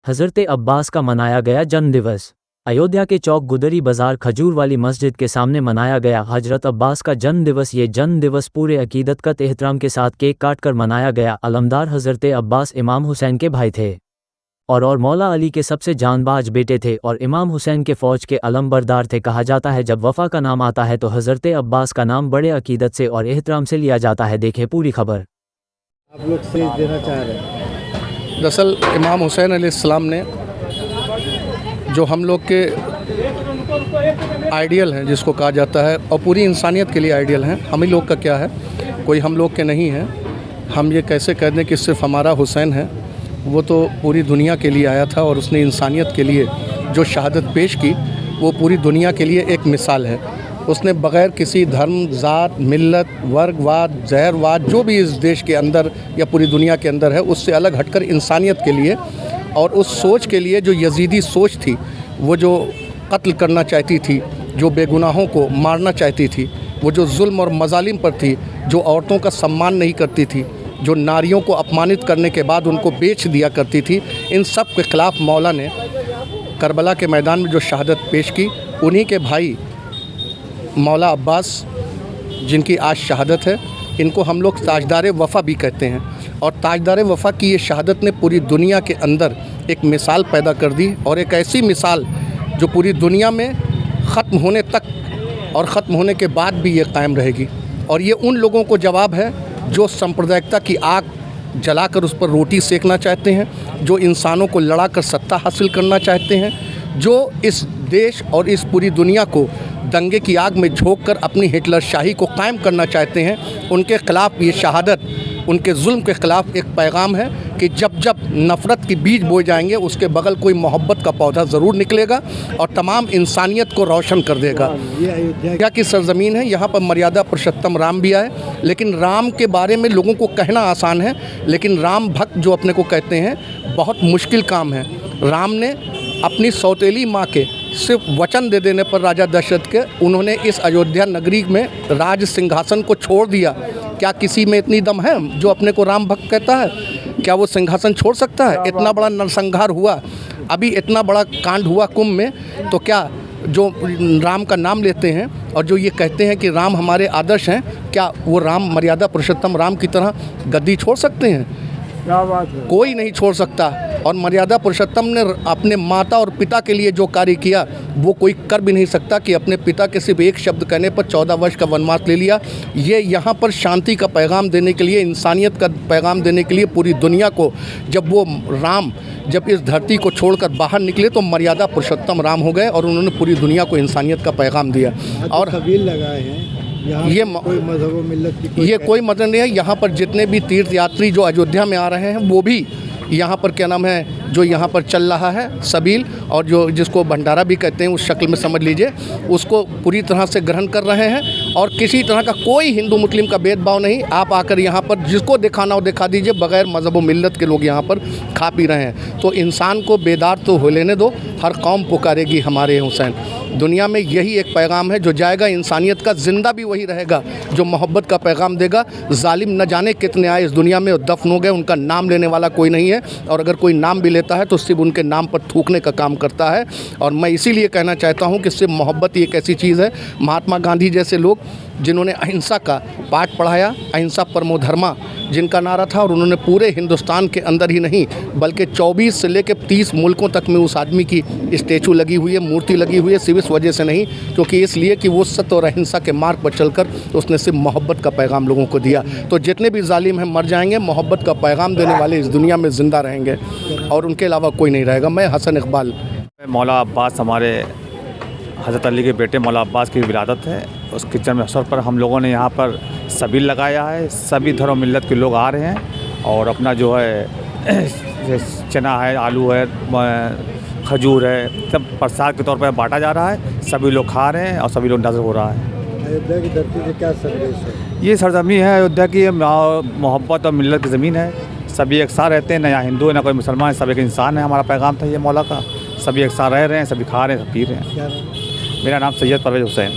हज़रत अब्बास का मनाया गया जन्म दिवस। अयोध्या के चौक गुदरी बाजार खजूर वाली मस्जिद के सामने मनाया गया हज़रत अब्बास का जन्म दिवस। ये जन्म दिवस पूरे अकीदत एहतराम के साथ केक काट कर मनाया गया। अलमदार हज़रत अब्बास इमाम हुसैन के भाई थे और मौला अली के सबसे जानबाज बेटे थे और इमाम हुसैन के फ़ौज के अलमबरदार थे। कहा जाता है जब वफ़ा का नाम आता है तो हज़रत अब्बास का नाम बड़े अकीदत से और एहतराम से लिया जाता है। देखें पूरी खबर। आप लोग से देना चाह रहे हैं। दरअसल इमाम हुसैन अलैहिस्सलाम ने जो हम लोग के आइडियल हैं, जिसको कहा जाता है, और पूरी इंसानियत के लिए आइडियल हैं। हम ही लोग का क्या है, कोई हम लोग के नहीं है। हम ये कैसे कह दें कि सिर्फ हमारा हुसैन है। वो तो पूरी दुनिया के लिए आया था और उसने इंसानियत के लिए जो शहादत पेश की वो पूरी दुनिया के लिए एक मिसाल है। उसने बग़ैर किसी धर्म, ज़ात, मिल्लत, वर्गवाद, ज़हरवाद जो भी इस देश के अंदर या पूरी दुनिया के अंदर है, उससे अलग हटकर इंसानियत के लिए और उस सोच के लिए जो यजीदी सोच थी, वो जो कत्ल करना चाहती थी, जो बेगुनाहों को मारना चाहती थी, वो जो जुल्म और मजालिम पर थी, जो औरतों का सम्मान नहीं करती थी, जो नारियों को अपमानित करने के बाद उनको बेच दिया करती थी, इन सब के ख़िलाफ़ मौला ने करबला के मैदान में जो शहादत पेश की, उन्हीं के भाई मौला अब्बास, जिनकी आज शहादत है, इनको हम लोग ताजदार वफ़ा भी कहते हैं। और ताजदार वफ़ा की ये शहादत ने पूरी दुनिया के अंदर एक मिसाल पैदा कर दी और एक ऐसी मिसाल जो पूरी दुनिया में ख़त्म होने तक और ख़त्म होने के बाद भी ये कायम रहेगी। और ये उन लोगों को जवाब है जो सांप्रदायिकता की आग जलाकर उस पर रोटी सेकना चाहते हैं, जो इंसानों को लड़ाकर सत्ता हासिल करना चाहते हैं, जो इस देश और इस पूरी दुनिया को दंगे की आग में झोंककर अपनी हिटलर शाही को कायम करना चाहते हैं। उनके ख़िलाफ़ ये शहादत, उनके जुल्म के ख़िलाफ़ एक पैगाम है कि जब जब नफ़रत के बीज बोए जाएंगे, उसके बगल कोई मोहब्बत का पौधा ज़रूर निकलेगा और तमाम इंसानियत को रोशन कर देगा। ये अयोध्या की सरज़मीन है, यहाँ पर मर्यादा पुरुषोत्तम राम भी आए। लेकिन राम के बारे में लोगों को कहना आसान है, लेकिन राम भक्त जो अपने को कहते हैं, बहुत मुश्किल काम है। राम ने अपनी सौतेली माँ के सिर्फ वचन दे देने पर राजा दशरथ के, उन्होंने इस अयोध्या नगरी में राज सिंहासन को छोड़ दिया। क्या किसी में इतनी दम है जो अपने को राम भक्त कहता है? क्या वो सिंहासन छोड़ सकता है? इतना बड़ा नरसंहार हुआ, अभी इतना बड़ा कांड हुआ कुंभ में, तो क्या जो राम का नाम लेते हैं और जो ये कहते हैं कि राम हमारे आदर्श हैं, क्या वो राम मर्यादा पुरुषोत्तम राम की तरह गद्दी छोड़ सकते हैं? क्या बात है। कोई नहीं छोड़ सकता। और मर्यादा पुरुषोत्तम ने अपने माता और पिता के लिए जो कार्य किया वो कोई कर भी नहीं सकता कि अपने पिता के सिर्फ एक शब्द कहने पर 14 वर्ष का वनवास ले लिया। ये यहाँ पर शांति का पैगाम देने के लिए, इंसानियत का पैगाम देने के लिए पूरी दुनिया को, जब वो राम जब इस धरती को छोड़कर बाहर निकले तो मर्यादा पुरुषोत्तम राम हो गए और उन्होंने पूरी दुनिया को इंसानियत का पैगाम दिया। और कबीर लगाए हैं ये कोई मजहब व मिल्लत की ये कोई मतलब नहीं है। यहाँ पर जितने भी तीर्थ यात्री जो अयोध्या में आ रहे हैं, वो भी यहाँ पर क्या नाम है, जो यहाँ पर चल रहा है सबील, और जो जिसको भंडारा भी कहते हैं, उस शक्ल में समझ लीजिए, उसको पूरी तरह से ग्रहण कर रहे हैं। और किसी तरह का कोई हिंदू मुस्लिम का भेदभाव नहीं। आप आकर यहाँ पर जिसको दिखाना हो दिखा दीजिए, बगैर मजहब व मिल्लत के लोग यहाँ पर खा पी रहे हैं। तो इंसान को बेदार तो हो लेने दो, हर कौम पुकारेगी हमारे हुसैन। दुनिया में यही एक पैगाम है जो जाएगा इंसानियत का, ज़िंदा भी वही रहेगा जो मोहब्बत का पैगाम देगा। जालिम न जाने कितने आए इस दुनिया में और दफन हो गए, उनका नाम लेने वाला कोई नहीं है। और अगर कोई नाम भी लेता है तो सिर्फ उनके नाम पर थूकने का काम करता है। और मैं इसीलिए कहना चाहता हूँ कि सिर्फ मोहब्बत ही एक ऐसी चीज़ है। महात्मा गांधी जैसे लोग जिन्होंने अहिंसा का पाठ पढ़ाया, अहिंसा परमो धर्मा जिनका नारा था, और उन्होंने पूरे हिंदुस्तान के अंदर ही नहीं बल्कि 24 से लेकर 30 मुल्कों तक में उस आदमी की स्टैचू लगी हुई है, मूर्ति लगी हुई है। सिर्फ इस वजह से नहीं, क्योंकि इसलिए कि वो सत्य और अहिंसा के मार्ग पर चलकर उसने सिर्फ मोहब्बत का पैगाम लोगों को दिया। तो जितने भी जालिम हैं मर जाएंगे, मोहब्बत का पैगाम देने वाले इस दुनिया में ज़िंदा रहेंगे और उनके अलावा कोई नहीं रहेगा। मैं हसन इकबाल। मौला अब्बास हमारे हज़रत अली के बेटे मौला अब्बास की विलादत है। उसके जन्म अवसर पर हम लोगों ने यहाँ पर सबील लगाया है। सभी धर्म मिल्लत के लोग आ रहे हैं और अपना जो है चना है, आलू है, खजूर है, सब प्रसाद के तौर पर बांटा जा रहा है। सभी लोग खा रहे हैं और सभी लोग नज़र हो रहा है। अयोध्या की धरती से क्या संदेश है? ये सरजमीन है अयोध्या की, मोहब्बत और मिल्लत की ज़मीन है। सभी एक साथ रहते हैं, ना यहाँ हिंदू है ना कोई मुसलमान, सब एक इंसान है। हमारा पैगाम था ये मौला का। सभी एक साथ रह रहे हैं, सभी खा रहे हैं, सब पी रहे हैं। क्या नाम? मेरा नाम सैयद परवेज़ हुसैन।